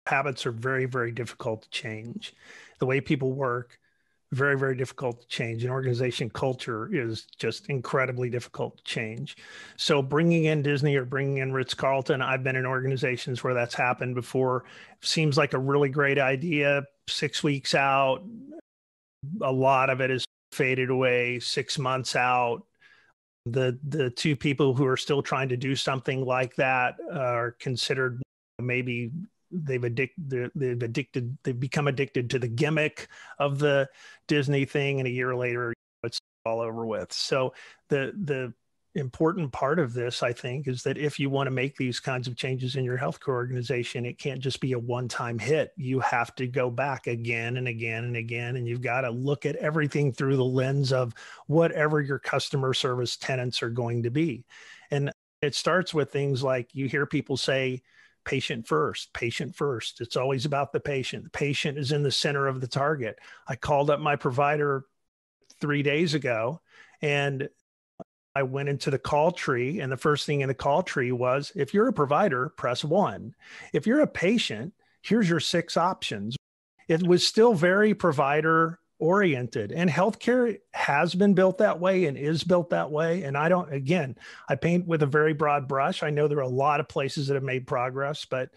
Habits are very, very difficult to change. The way people work, very, very difficult to change. An organization culture is just incredibly difficult to change. So bringing in Disney or bringing in Ritz-Carlton, I've been in organizations where that's happened before. Seems like a really great idea. 6 weeks out, a lot of it is faded away. 6 months out, the two people who are still trying to do something like that are considered maybe they've become addicted to the gimmick of the Disney thing, and a year later it's all over with. So the important part of this, I think, is that if you want to make these kinds of changes in your healthcare organization, it can't just be a one-time hit. You have to go back again and again and again, and you've got to look at everything through the lens of whatever your customer service tenets are going to be. And it starts with things like you hear people say, patient first, patient first. It's always about the patient. The patient is in the center of the target. I called up my provider 3 days ago, and I went into the call tree, and the first thing in the call tree was, if you're a provider, press 1. If you're a patient, here's your 6 options. It was still very provider oriented, and healthcare has been built that way and is built that way. And I paint with a very broad brush. I know there are a lot of places that have made progress, but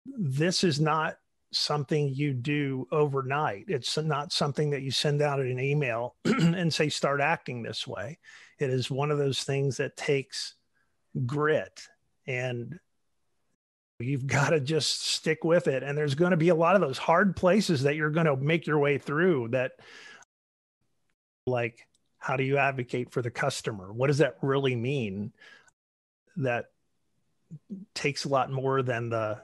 this is not something you do overnight. It's not something that you send out in an email and say, start acting this way. It is one of those things that takes grit, and you've got to just stick with it. And there's going to be a lot of those hard places that you're going to make your way through that, like, how do you advocate for the customer? What does that really mean? That takes a lot more than the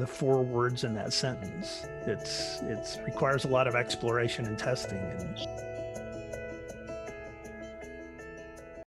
4 words in that sentence. It requires a lot of exploration and testing. And